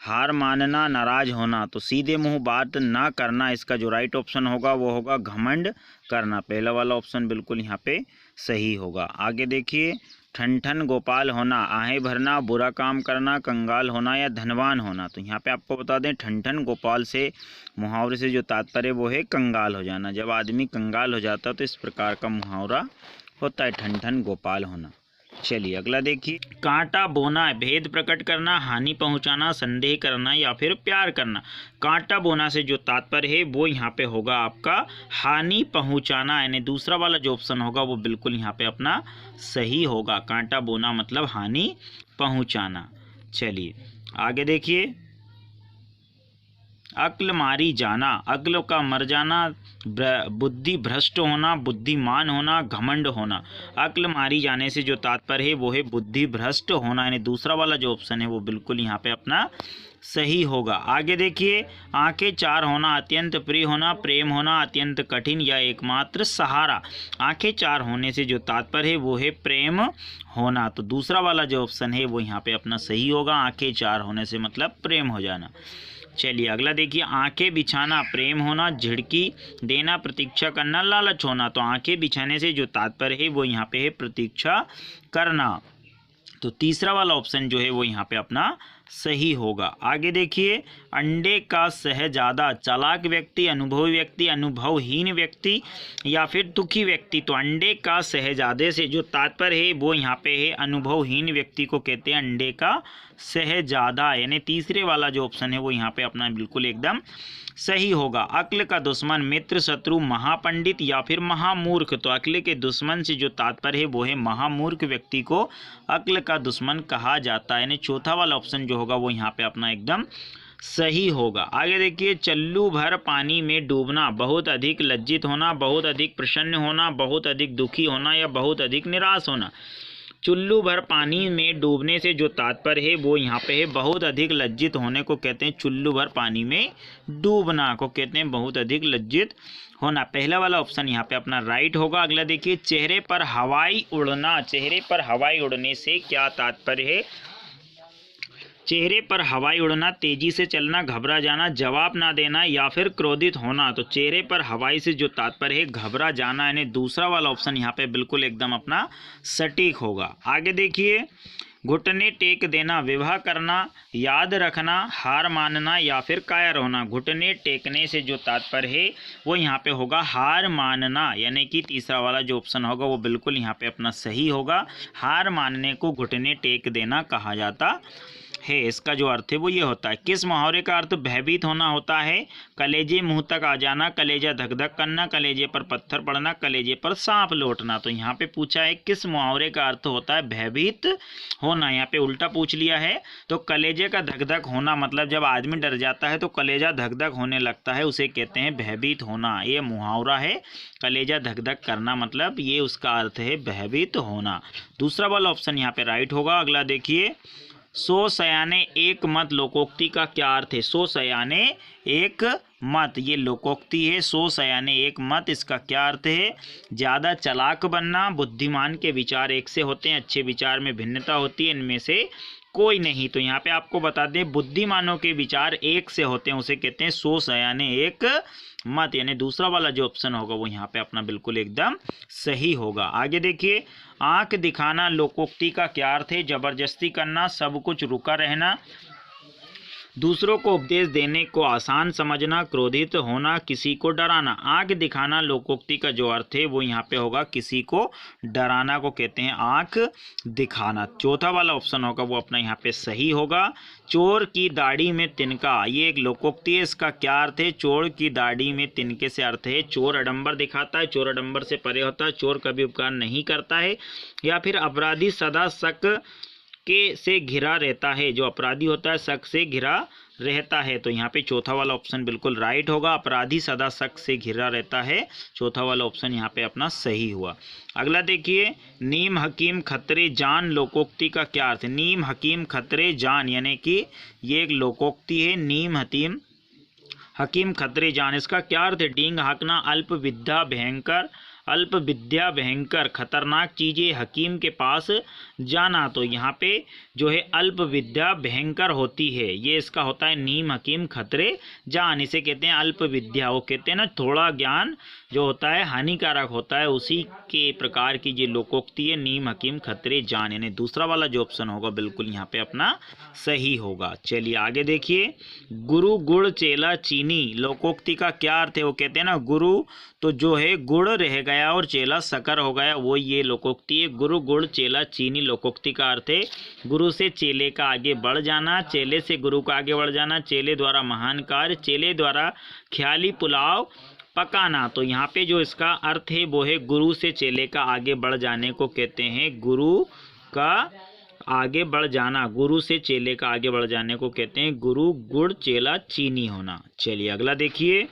हार मानना, नाराज होना। तो सीधे मुंह बात ना करना, इसका जो राइट ऑप्शन होगा वो होगा घमंड करना। पहला वाला ऑप्शन बिल्कुल यहाँ पे सही होगा। आगे देखिए, ठन ठन गोपाल होना, आहें भरना, बुरा काम करना, कंगाल होना या धनवान होना। तो यहाँ पे आपको बता दें ठन ठन गोपाल से मुहावरे से जो तात्पर्य वो है कंगाल हो जाना। जब आदमी कंगाल हो जाता है तो इस प्रकार का मुहावरा होता है, ठन ठन गोपाल होना। चलिए अगला देखिए, कांटा बोना, भेद प्रकट करना, हानि पहुंचाना, संदेह करना या फिर प्यार करना। कांटा बोना से जो तात्पर्य है वो यहाँ पे होगा आपका हानि पहुंचाना, यानी दूसरा वाला जो ऑप्शन होगा वो बिल्कुल यहाँ पे अपना सही होगा। कांटा बोना मतलब हानि पहुंचाना। चलिए आगे देखिए, अक्ल मारी जाना, अक्ल का मर जाना, बुद्धि भ्रष्ट होना, बुद्धिमान होना, घमंड होना। अक्ल मारी जाने से जो तात्पर्य है वो है बुद्धि भ्रष्ट होना, यानी दूसरा वाला जो ऑप्शन है वो बिल्कुल यहाँ पे अपना सही होगा। आगे देखिए, आंखें चार होना, अत्यंत प्रिय होना, प्रेम होना, अत्यंत कठिन या एकमात्र सहारा। आंखें चार होने से जो तात्पर्य है वो है प्रेम होना, तो दूसरा वाला जो ऑप्शन है वो यहाँ पे अपना सही होगा। आंखें चार होने से मतलब प्रेम हो जाना। चलिए अगला देखिए, आंखें बिछाना, प्रेम होना, झिड़की देना, प्रतीक्षा करना, लालच होना। तो आंखें बिछाने से जो तात्पर्य है वो यहाँ पे है प्रतीक्षा करना, तो तीसरा वाला ऑप्शन जो है वो यहाँ पे अपना सही होगा। आगे देखिए, अंडे का शहजादा, चालाक व्यक्ति, अनुभवी व्यक्ति, अनुभवहीन व्यक्ति या फिर दुखी व्यक्ति। तो अंडे का शहजादे से जो तात्पर्य है वो यहाँ पे है अनुभवहीन व्यक्ति को कहते हैं अंडे का शहजादा, यानी तीसरे वाला जो ऑप्शन है वो यहाँ पे अपना बिल्कुल एकदम सही होगा। अक्ल का दुश्मन, मित्र, शत्रु, महापंडित या फिर महामूर्ख। तो अक्ल के दुश्मन से जो तात्पर्य है वो है महामूर्ख व्यक्ति को अक्ल का दुश्मन कहा जाता है, यानी चौथा वाला ऑप्शन जो होगा वो यहाँ पे अपना एकदम सही होगा। आगे देखिए, चल्लू भर पानी में डूबना, बहुत अधिक लज्जित होना, बहुत अधिक प्रसन्न होना, बहुत अधिक दुखी होना या बहुत अधिक निराश होना। चुल्लू भर पानी में डूबने से जो तात्पर्य है वो यहाँ पे है बहुत अधिक लज्जित होने को कहते हैं चुल्लू भर पानी में डूबना को कहते हैं बहुत अधिक लज्जित होना। पहला वाला ऑप्शन यहाँ पे अपना राइट होगा। अगला देखिए, चेहरे पर हवाई उड़ना, चेहरे पर हवाई उड़ने से क्या तात्पर्य है? चेहरे पर हवाई उड़ना, तेजी से चलना, घबरा जाना, जवाब ना देना या फिर क्रोधित होना। तो चेहरे पर हवाई से जो तात्पर्य है घबरा जाना, यानी दूसरा वाला ऑप्शन यहाँ पे बिल्कुल एकदम अपना सटीक होगा। आगे देखिए, घुटने टेक देना, विवाह करना, याद रखना, हार मानना या फिर कायर होना। घुटने टेकने से जो तात्पर्य है वो यहाँ पे होगा हार मानना, यानी कि तीसरा वाला जो ऑप्शन होगा वो बिल्कुल यहाँ पे अपना सही होगा। हार मानने को घुटने टेक देना कहा जाता है। इसका जो अर्थ है वो ये होता है। किस मुहावरे का अर्थ भयभीत होना होता है? कलेजे मुंह तक आ जाना, कलेजा धक धक करना, कलेजे पर पत्थर पड़ना, कलेजे पर सांप लौटना। तो यहाँ पे पूछा है किस मुहावरे का अर्थ होता है भयभीत होना, यहाँ पे उल्टा पूछ लिया है। तो कलेजे का धक धक होना मतलब जब आदमी डर जाता है तो कलेजा धक धक होने लगता है, उसे कहते हैं भयभीत होना। ये मुहावरा है, कलेजा धक धक करना मतलब ये उसका अर्थ है भयभीत होना। दूसरा वाला ऑप्शन यहाँ पे राइट होगा। अगला देखिए, सो सयाने एक मत लोकोक्ति का क्या अर्थ है? सो सयाने एक मत, ये लोकोक्ति है। सो सयाने एक मत, इसका क्या अर्थ है? ज़्यादा चालाक बनना, बुद्धिमान के विचार एक से होते हैं, अच्छे विचार में भिन्नता होती है, इनमें से कोई नहीं। तो यहाँ पे आपको बता दें बुद्धिमानों के विचार एक से होते हैं, उसे कहते हैं सो सयाने एक मत, यानी दूसरा वाला जो ऑप्शन होगा वो यहाँ पे अपना बिल्कुल एकदम सही होगा। आगे देखिए, आंख दिखाना लोकोक्ति का क्या अर्थ है? जबरदस्ती करना, सब कुछ रुका रहना, दूसरों को उपदेश देने को आसान समझना, क्रोधित होना, किसी को डराना। आंख दिखाना लोकोक्ति का जो अर्थ है वो यहाँ पे होगा किसी को डराना को कहते हैं आंख दिखाना। चौथा वाला ऑप्शन होगा वो अपना यहाँ पे सही होगा। चोर की दाढ़ी में तिनका, ये एक लोकोक्ति है, इसका क्या अर्थ है? चोर की दाढ़ी में तिनके से अर्थ है चोर आडंबर दिखाता है, चोर आडंबर से परे होता है, चोर कभी उपकार नहीं करता है, या फिर अपराधी सदा शक के से घिरा रहता है, जो अपराधी होता है शक से घिरा रहता है। तो यहाँ पे चौथा वाला ऑप्शन बिल्कुल राइट होगा, अपराधी सदा शक से घिरा रहता है, चौथा वाला ऑप्शन यहाँ पे अपना सही हुआ। अगला देखिए, नीम हकीम खतरे जान लोकोक्ति का क्या अर्थ है? नीम हकीम खतरे जान, यानी कि ये एक लोकोक्ति है, नीम हकीम खतरे जान, इसका क्या अर्थ है? डींग हाँकना, अल्प विद्या भयंकर, अल्प विद्या भयंकर, खतरनाक चीज़ें हकीम के पास जाना। तो यहाँ पे जो है अल्प विद्या भयंकर होती है, ये इसका होता है नीम हकीम खतरे जान, इसे कहते हैं अल्प विद्या। वो कहते हैं ना थोड़ा ज्ञान जो होता है हानिकारक होता है, उसी के प्रकार की ये लोकोक्ति है, नीम हकीम खतरे जान, यानी दूसरा वाला जो ऑप्शन होगा बिल्कुल यहाँ पे अपना सही होगा। चलिए आगे देखिए, गुरु गुड़ चेला चीनी लोकोक्ति का क्या अर्थ है? वो कहते हैं ना गुरु तो जो है गुड़ रह गया और चेला शक्कर हो गया, वो ये लोकोक्ति है। गुरु गुड़ चेला चीनी लोकोक्ति का अर्थ है गुरु से चेले का आगे बढ़ जाना, चेले से गुरु का आगे बढ़ जाना, चेले द्वारा महान कार्य, चेले द्वारा ख्याली पुलाव पकाना। तो यहाँ पे जो इसका अर्थ है वो है गुरु से चेले का आगे बढ़ जाने को कहते हैं गुरु का आगे बढ़ जाना, गुरु से चेले का आगे बढ़ जाने को कहते हैं गुरु गुड़ चेला चीनी होना। चलिए अगला देखिए,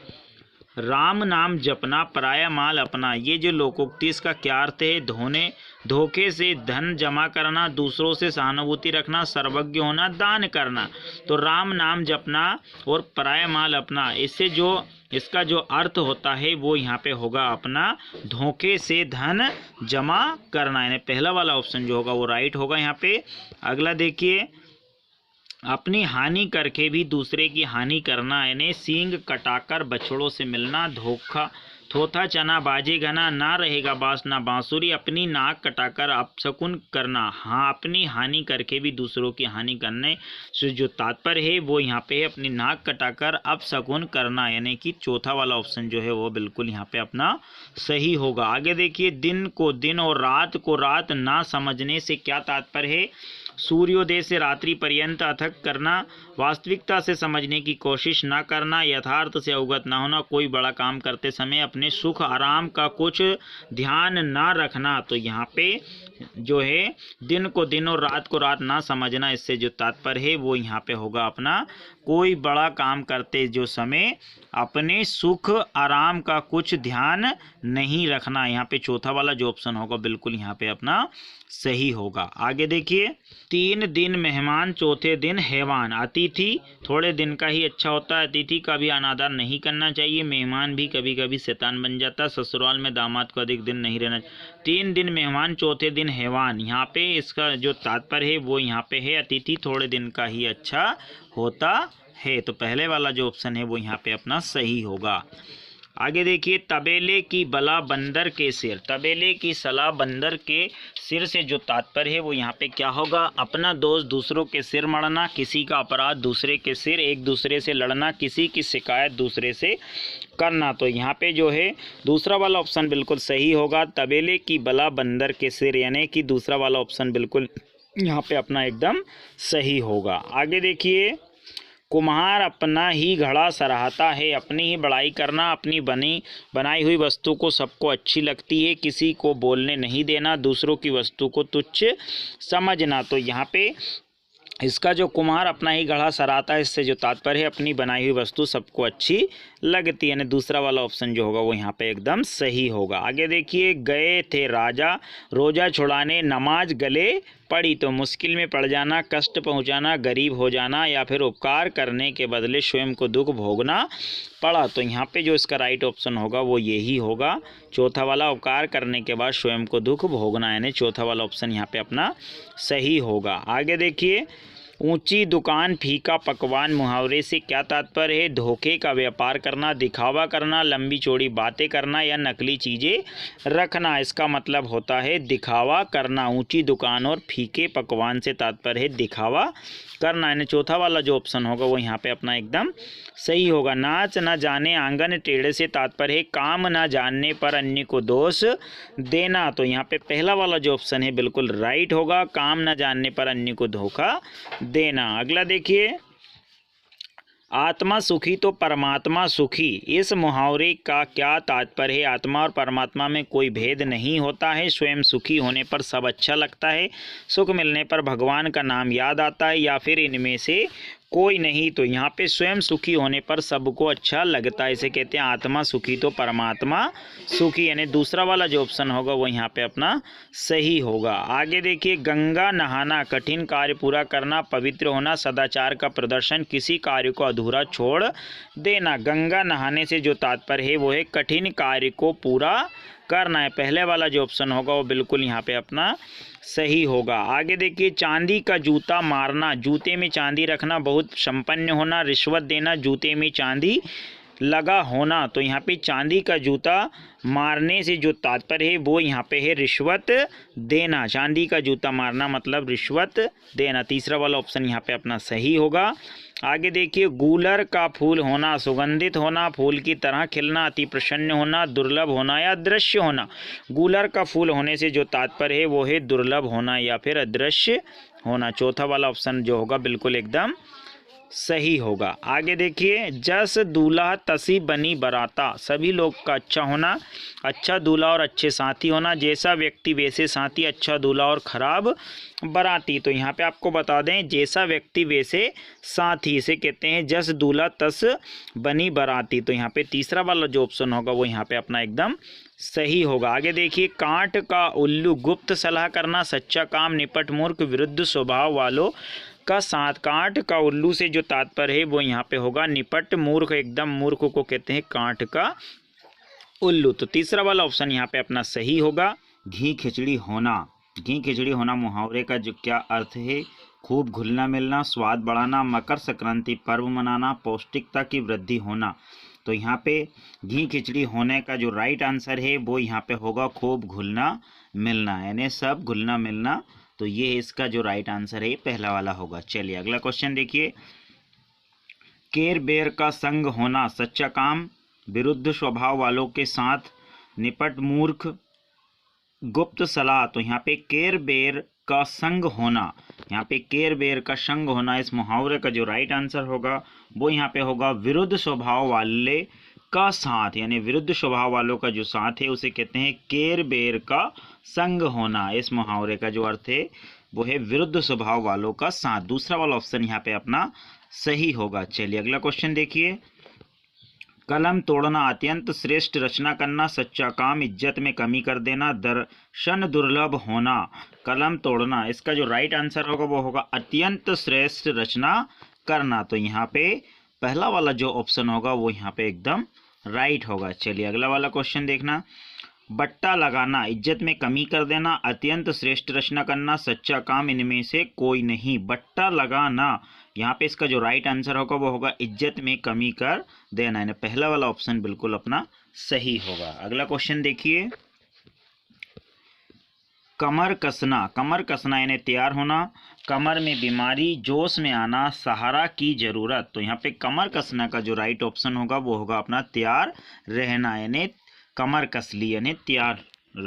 राम नाम जपना पराया माल अपना, ये जो लोकोक्ति इसका क्या अर्थ है? धोखे से धन जमा करना, दूसरों से सहानुभूति रखना, सर्वज्ञ होना, दान करना। तो राम नाम जपना और पराया माल अपना, इससे जो इसका जो अर्थ होता है वो यहाँ पे होगा अपना धोखे से धन जमा करना, यानी पहला वाला ऑप्शन जो होगा वो राइट होगा यहाँ पे। अगला देखिए, अपनी हानि करके भी दूसरे की हानि करना, यानी सींग कटाकर बछड़ों से मिलना, धोखा थोथा चना बाजे घना, ना रहेगा बांस ना बांसुरी, अपनी नाक कटाकर अपशकुन करना। हाँ, अपनी हानि करके भी दूसरों की हानि करने से जो तात्पर्य है वो यहाँ पे है अपनी नाक कटाकर अपशकुन करना, यानी कि चौथा वाला ऑप्शन जो है वो बिल्कुल यहाँ पे अपना सही होगा। आगे देखिए, दिन को दिन और रात को रात ना समझने से क्या तात्पर्य है? सूर्योदय से रात्रि पर्यंत अथक करना, वास्तविकता से समझने की कोशिश न करना, यथार्थ से अवगत न होना, कोई बड़ा काम करते समय अपने सुख आराम का कुछ ध्यान न रखना। तो यहाँ पे जो है दिन को दिन और रात को रात ना समझना, इससे जो तात्पर्य है वो यहाँ पे होगा अपना कोई बड़ा काम करते जो समय अपने सुख आराम का कुछ ध्यान नहीं रखना। यहाँ पे चौथा वाला जो ऑप्शन होगा बिल्कुल यहाँ पे अपना सही होगा। आगे देखिए, 3 दिन मेहमान चौथे दिन हैवान, अतिथि थोड़े दिन का ही अच्छा होता है, अतिथि का भी अनादर नहीं करना चाहिए, मेहमान भी कभी कभी शैतान बन जाता है, ससुराल में दामाद को अधिक दिन नहीं रहना। 3 दिन मेहमान चौथे दिन हैवान, यहाँ पे इसका जो तात्पर्य है वो यहाँ पे है अतिथि थोड़े दिन का ही अच्छा होता है। तो पहले वाला जो ऑप्शन है वो यहाँ पे अपना सही होगा। आगे देखिए, तबेले की बला बंदर के सिर, तबेले की सलाह बंदर के सिर से जो तात्पर्य है वो यहाँ पे क्या होगा? अपना दोष दूसरों के सिर मढ़ना, किसी का अपराध दूसरे के सिर, एक दूसरे से लड़ना, किसी की शिकायत दूसरे से करना। तो यहाँ पे जो है दूसरा वाला ऑप्शन बिल्कुल सही होगा, तबेले की बला बंदर के सिर, यानी कि दूसरा वाला ऑप्शन बिल्कुल यहाँ पे अपना एकदम सही होगा। आगे देखिए, कुम्हार अपना ही घड़ा सराहता है, अपनी ही बड़ाई करना, अपनी बनाई हुई वस्तु को सबको अच्छी लगती है, किसी को बोलने नहीं देना, दूसरों की वस्तु को तुच्छ समझना। तो यहाँ पे इसका जो कुम्हार अपना ही घड़ा सराहता है, इससे जो तात्पर्य है अपनी बनाई हुई वस्तु सबको अच्छी लगती है, यानी दूसरा वाला ऑप्शन जो होगा वो यहाँ पे एकदम सही होगा। आगे देखिए, गए थे राजा रोजा छुड़ाने, नमाज गले पड़ी, तो मुश्किल में पड़ जाना, कष्ट पहुँचाना, गरीब हो जाना, या फिर उपकार करने के बदले स्वयं को दुख भोगना पड़ा। तो यहाँ पे जो इसका राइट ऑप्शन होगा वो यही होगा, चौथा वाला, उपकार करने के बाद स्वयं को दुख भोगना, यानी चौथा वाला ऑप्शन यहाँ पे अपना सही होगा। आगे देखिए, ऊंची दुकान फीका पकवान, मुहावरे से क्या तात्पर्य है? धोखे का व्यापार करना, दिखावा करना, लंबी चौड़ी बातें करना, या नकली चीज़ें रखना। इसका मतलब होता है दिखावा करना। ऊंची दुकान और फीके पकवान से तात्पर्य है दिखावा करना, यानी चौथा वाला जो ऑप्शन होगा वो यहाँ पे अपना एकदम सही होगा। नाच न जाने आंगन टेढ़े से तात्पर्य है काम न जानने पर अन्य को दोष देना। तो यहाँ पे पहला वाला जो ऑप्शन है बिल्कुल राइट होगा, काम न जानने पर अन्य को धोखा देना। अगला देखिए, आत्मा सुखी तो परमात्मा सुखी, इस मुहावरे का क्या तात्पर्य है? आत्मा और परमात्मा में कोई भेद नहीं होता है, स्वयं सुखी होने पर सब अच्छा लगता है, सुख मिलने पर भगवान का नाम याद आता है, या फिर इनमें से कोई नहीं। तो यहाँ पे स्वयं सुखी होने पर सबको अच्छा लगता है, इसे कहते हैं आत्मा सुखी तो परमात्मा सुखी, यानी दूसरा वाला जो ऑप्शन होगा वो यहाँ पे अपना सही होगा। आगे देखिए, गंगा नहाना, कठिन कार्य पूरा करना, पवित्र होना, सदाचार का प्रदर्शन, किसी कार्य को अधूरा छोड़ देना। गंगा नहाने से जो तात्पर्य है वो है कठिन कार्य को पूरा करना है। पहले वाला जो ऑप्शन होगा वो बिल्कुल यहाँ पे अपना सही होगा। आगे देखिए, चांदी का जूता मारना, जूते में चांदी रखना, बहुत संपन्न होना, रिश्वत देना, जूते में चांदी लगा होना। तो यहाँ पे चांदी का जूता मारने से जो तात्पर्य है वो यहाँ पे है रिश्वत देना। चांदी का जूता मारना मतलब रिश्वत देना। तीसरा वाला ऑप्शन यहाँ पे अपना सही होगा। आगे देखिए, गूलर का फूल होना, सुगंधित होना, फूल की तरह खिलना, अति प्रसन्न होना, दुर्लभ होना या अदृश्य होना। गूलर का फूल होने से जो तात्पर्य है वो है दुर्लभ होना या फिर अदृश्य होना। चौथा वाला ऑप्शन जो होगा बिल्कुल एकदम सही होगा। आगे देखिए, जस दूल्हा तसी बनी बराता, सभी लोग का अच्छा होना, अच्छा दूल्हा और अच्छे साथी होना, जैसा व्यक्ति वैसे साथी, अच्छा दूल्हा और खराब बराती। तो यहाँ पे आपको बता दें, जैसा व्यक्ति वैसे साथी, इसे कहते हैं जस दूल्हा तस बनी बराती। तो यहाँ पे तीसरा वाला जो ऑप्शन होगा वो यहाँ पे अपना एकदम सही होगा। आगे देखिए, कांट का उल्लू, गुप्त सलाह करना, सच्चा काम, निपट मूर्ख, विरुद्ध स्वभाव वालों का साथ। कांट का उल्लू से जो तात्पर्य है वो यहाँ पे होगा निपट मूर्ख, एकदम मूर्ख को कहते हैं कांट का उल्लू। तो तीसरा वाला ऑप्शन यहाँ पे अपना सही होगा। घी खिचड़ी होना, घी खिचड़ी होना मुहावरे का जो क्या अर्थ है? खूब घुलना मिलना, स्वाद बढ़ाना, मकर संक्रांति पर्व मनाना, पौष्टिकता की वृद्धि होना। तो यहाँ पे घी खिचड़ी होने का जो राइट आंसर है वो यहाँ पे होगा खूब घुलना मिलना, यानी सब घुलना मिलना। तो ये इसका जो राइट आंसर है पहला वाला होगा। चलिए अगला क्वेश्चन देखिए, केर बेर का संग होना, सच्चा काम, विरुद्ध स्वभाव वालों के साथ, निपट मूर्ख, गुप्त सलाह। तो यहाँ पे केर बेर का संग होना, यहाँ पे केर बेर का संग होना, इस मुहावरे का जो राइट आंसर होगा वो यहाँ पे होगा विरुद्ध स्वभाव वाले का साथ, यानी विरुद्ध स्वभाव वालों का जो साथ है उसे कहते हैं केर बेर का संग होना। इस मुहावरे का जो अर्थ है वो है विरुद्ध स्वभाव वालों का साथ। दूसरा वाला ऑप्शन यहाँ पे अपना सही होगा। चलिए अगला क्वेश्चन देखिए, कलम तोड़ना, अत्यंत श्रेष्ठ रचना करना, सच्चा काम, इज्जत में कमी कर देना, दर्शन दुर्लभ होना। कलम तोड़ना, इसका जो राइट आंसर होगा वो होगा अत्यंत श्रेष्ठ रचना करना। तो यहाँ पे पहला वाला जो ऑप्शन होगा वो यहाँ पे एकदम राइट होगा। चलिए अगला वाला क्वेश्चन देखना, बट्टा लगाना, इज्जत में कमी कर देना, अत्यंत श्रेष्ठ रचना करना, सच्चा काम, इनमें से कोई नहीं। बट्टा लगाना, यहाँ पे इसका जो राइट आंसर होगा वो होगा इज्जत में कमी कर देना, यानी पहला वाला ऑप्शन बिल्कुल अपना सही होगा। अगला क्वेश्चन देखिए, कमर कसना, कमर कसना यानी तैयार होना, कमर में बीमारी, जोश में आना, सहारा की जरूरत। तो यहाँ पे कमर कसना का जो राइट ऑप्शन होगा वो होगा अपना तैयार रहना, यानी कमर कस ली यानी तैयार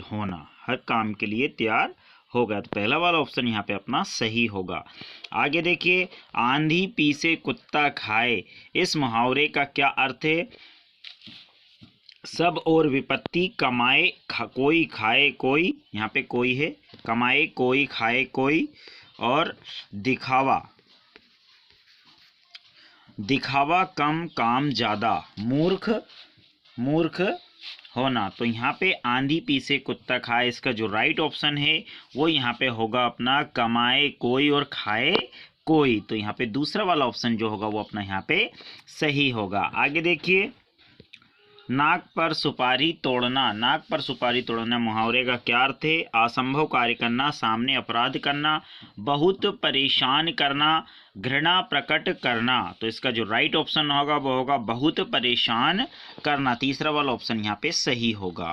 होना, हर काम के लिए तैयार होगा। तो पहला वाला ऑप्शन यहाँ पे अपना सही होगा। आगे देखिए, आंधी पी से कुत्ता खाए, इस मुहावरे का क्या अर्थ है? सब और विपत्ति, कमाए कोई खाए कोई, यहाँ पे कोई है, कमाए कोई खाए कोई, और दिखावा, दिखावा कम काम ज़्यादा, मूर्ख, मूर्ख होना। तो यहाँ पे आंधी पी से कुत्ता खाए, इसका जो राइट ऑप्शन है वो यहाँ पे होगा अपना कमाए कोई और खाए कोई। तो यहाँ पे दूसरा वाला ऑप्शन जो होगा वो अपना यहाँ पे सही होगा। आगे देखिए, नाक पर सुपारी तोड़ना, नाक पर सुपारी तोड़ना मुहावरे का क्या अर्थ है? असंभव कार्य करना, सामने अपराध करना, बहुत परेशान करना, घृणा प्रकट करना। तो इसका जो राइट ऑप्शन होगा वो होगा बहुत परेशान करना। तीसरा वाला ऑप्शन यहाँ पे सही होगा।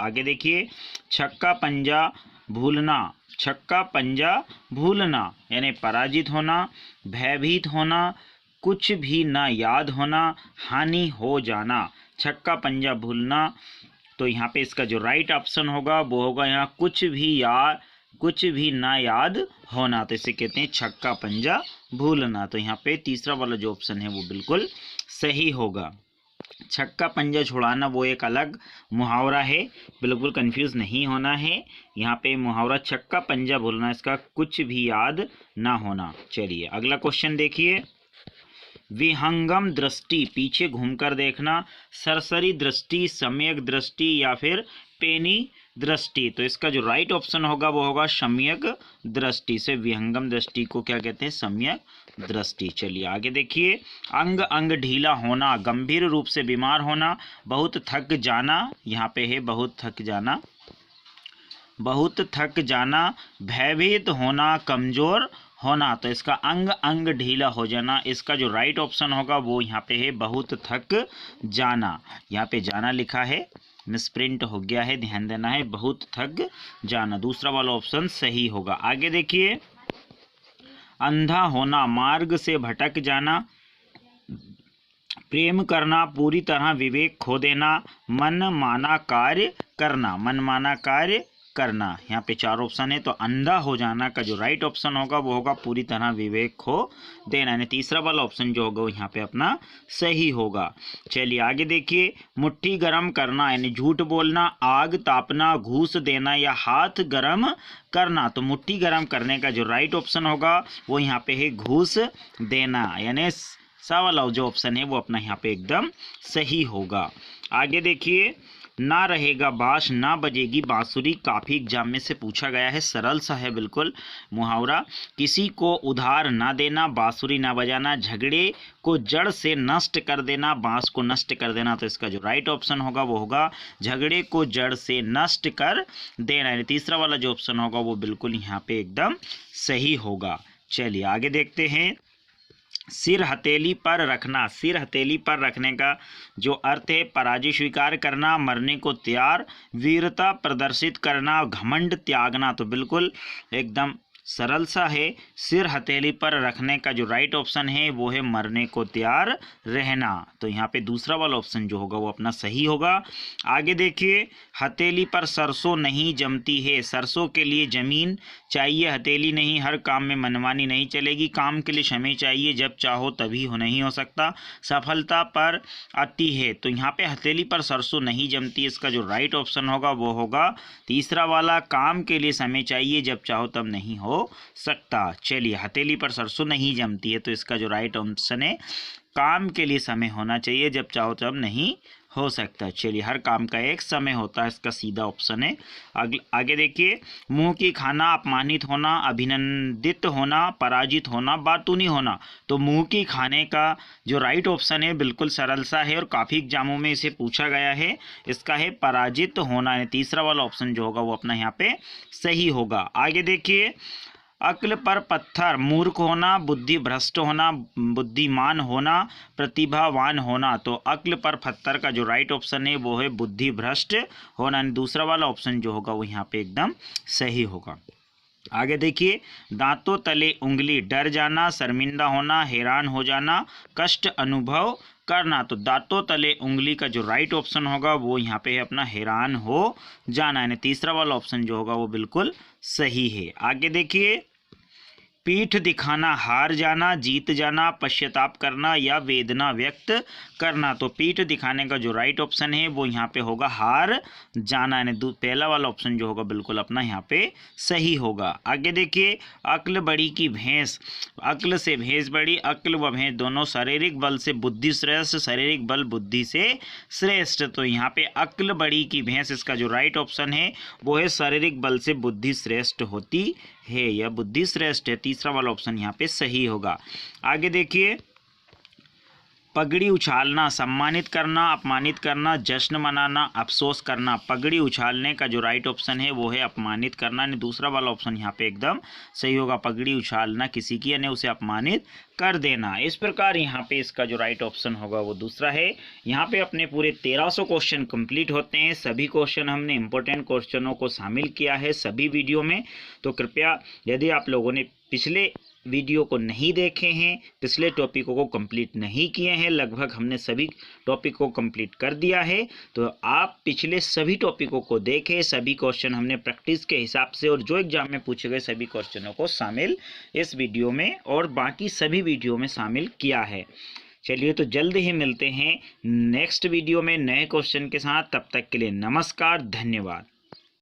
आगे देखिए, छक्का पंजा भूलना, छक्का पंजा भूलना यानी पराजित होना, भयभीत होना, कुछ भी ना याद होना, हानि हो जाना। छक्का पंजा भूलना, तो यहाँ पे इसका जो राइट ऑप्शन होगा वो होगा यहाँ कुछ भी ना याद होना। तो इसे कहते हैं छक्का पंजा भूलना। तो यहाँ पे तीसरा वाला जो ऑप्शन है वो बिल्कुल सही होगा। छक्का पंजा छुड़ाना वो एक अलग मुहावरा है, बिल्कुल कंफ्यूज नहीं होना है। यहाँ पे मुहावरा छक्का पंजा भूलना, इसका कुछ भी याद ना होना। चलिए अगला क्वेश्चन देखिए, विहंगम दृष्टि पीछे घूमकर देखना, सरसरी दृष्टि, सम्यक दृष्टि या फिर पेनी दृष्टि। तो इसका जो राइट ऑप्शन होगा वो होगा सम्यक दृष्टि। से विहंगम दृष्टि को क्या कहते हैं? सम्यक दृष्टि। चलिए आगे देखिए, अंग अंग ढीला होना, गंभीर रूप से बीमार होना, बहुत थक जाना, यहाँ पे है बहुत थक जाना, बहुत थक जाना, भयभीत होना, कमजोर होना। तो इसका अंग अंग ढीला हो जाना, इसका जो राइट ऑप्शन होगा वो यहाँ पे है बहुत थक जाना। यहाँ पे जाना लिखा है, मिसप्रिंट हो गया है, ध्यान देना है, बहुत थक जाना। दूसरा वाला ऑप्शन सही होगा। आगे देखिए, अंधा होना, मार्ग से भटक जाना, प्रेम करना, पूरी तरह विवेक खो देना, मन माना कार्य करना, मन माना कार्य करना। यहाँ पे 4 ऑप्शन है, तो अंधा हो जाना का जो राइट ऑप्शन होगा वो होगा पूरी तरह विवेक खो देना, यानी तीसरा वाला ऑप्शन जो होगा वो यहाँ पे अपना सही होगा। चलिए आगे देखिए, मुट्ठी गरम करना यानी झूठ बोलना, आग तापना, घूस देना या हाथ गरम करना। तो मुट्ठी गरम करने का जो राइट ऑप्शन होगा वो यहाँ पे है घूस देना, यानी सा वाला जो ऑप्शन है वो अपना यहाँ पे एकदम सही होगा। आगे देखिए, ना रहेगा बांस ना बजेगी बांसुरी, काफ़ी एग्जाम में से पूछा गया है, सरल सा है बिल्कुल मुहावरा। किसी को उधार ना देना, बांसुरी ना बजाना, झगड़े को जड़ से नष्ट कर देना, बांस को नष्ट कर देना। तो इसका जो राइट ऑप्शन होगा वो होगा झगड़े को जड़ से नष्ट कर देना, यानी तीसरा वाला जो ऑप्शन होगा वो बिल्कुल यहाँ पे एकदम सही होगा। चलिए आगे देखते हैं, सिर हथेली पर रखना, सिर हथेली पर रखने का जो अर्थ है पराजय स्वीकार करना, मरने को तैयार, वीरता प्रदर्शित करना, घमंड त्यागना। तो बिल्कुल एकदम सरल सा है, सिर हथेली पर रखने का जो राइट ऑप्शन है वो है मरने को तैयार रहना। तो यहाँ पे दूसरा वाला ऑप्शन जो होगा वो अपना सही होगा। आगे देखिए, हथेली पर सरसों नहीं जमती है, सरसों के लिए जमीन चाहिए, हथेली नहीं, हर काम में मनमानी नहीं चलेगी, काम के लिए समय चाहिए, जब चाहो तभी नहीं हो सकता, सफलता पर आती है। तो यहाँ पे हथेली पर सरसों नहीं जमती, इसका जो राइट ऑप्शन होगा वो होगा तीसरा वाला, काम के लिए समय चाहिए, जब चाहो तब नहीं हो सकता। चलिए, हथेली पर सरसों नहीं जमती है, तो इसका जो राइट ऑप्शन है काम के लिए समय होना चाहिए, जब चाहो तब नहीं हो सकता। चलिए, हर काम का एक समय होता है, इसका सीधा ऑप्शन है। आगे देखिए, मुंह की खाना, अपमानित होना, अभिनंदित होना, पराजित होना, बातूनी होना। तो मुंह की खाने का जो राइट ऑप्शन है बिल्कुल सरल सा है और काफ़ी एग्जामों में इसे पूछा गया है, इसका है पराजित होना, है तीसरा वाला ऑप्शन जो होगा वो अपना यहाँ पे सही होगा। आगे देखिए, अक्ल पर पत्थर, मूर्ख होना, बुद्धि भ्रष्ट होना, बुद्धिमान होना, प्रतिभावान होना। तो अक्ल पर पत्थर का जो राइट ऑप्शन है वो है बुद्धि भ्रष्ट होना, दूसरा वाला ऑप्शन जो होगा वो यहाँ पे एकदम सही होगा। आगे देखिए, दांतों तले उंगली, डर जाना, शर्मिंदा होना, हैरान हो जाना, कष्ट अनुभव करना। तो दांतों तले उंगली का जो राइट ऑप्शन होगा वो यहाँ पे है अपना हैरान हो जाना, यानी तीसरा वाला ऑप्शन जो होगा वो बिल्कुल सही है। आगे देखिए, पीठ दिखाना, हार जाना, जीत जाना, पश्चाताप करना या वेदना व्यक्त करना। तो पीठ दिखाने का जो राइट ऑप्शन है वो यहाँ पे होगा हार जाना, यानी पहला वाला ऑप्शन जो होगा बिल्कुल अपना यहाँ पे सही होगा। आगे देखिए, अक्ल बड़ी की भैंस, अक्ल से भैंस बड़ी, अक्ल व भैंस दोनों शारीरिक बल से बुद्धि श्रेष्ठ, शारीरिक बल बुद्धि से श्रेष्ठ। तो यहाँ पे अक्ल बड़ी की भैंस, इसका जो राइट ऑप्शन है वो है शारीरिक बल से बुद्धि श्रेष्ठ होती है या बुद्धि श्रेष्ठ है, तीसरा वाला ऑप्शन यहाँ पे सही होगा। आगे देखिए, पगड़ी उछालना, सम्मानित करना, अपमानित करना, जश्न मनाना, अफसोस करना। पगड़ी उछालने का जो राइट ऑप्शन है वो है अपमानित करना, यानी दूसरा वाला ऑप्शन यहाँ पे एकदम सही होगा। पगड़ी उछालना किसी की, यानी उसे अपमानित कर देना। इस प्रकार यहाँ पे इसका जो राइट ऑप्शन होगा वो दूसरा है। यहाँ पे अपने पूरे 1300 क्वेश्चन कंप्लीट होते हैं। सभी क्वेश्चन हमने इंपॉर्टेंट क्वेश्चनों को शामिल किया है सभी वीडियो में। तो कृपया यदि आप लोगों ने पिछले वीडियो को नहीं देखे हैं, पिछले टॉपिकों को कंप्लीट नहीं किए हैं, लगभग हमने सभी टॉपिक को कंप्लीट कर दिया है, तो आप पिछले सभी टॉपिकों को देखें। सभी क्वेश्चन हमने प्रैक्टिस के हिसाब से और जो एग्जाम में पूछे गए सभी क्वेश्चनों को शामिल इस वीडियो में और बाकी सभी वीडियो में शामिल किया है। चलिए, तो जल्द ही मिलते हैं नेक्स्ट वीडियो में नए क्वेश्चन के साथ। तब तक के लिए नमस्कार, धन्यवाद।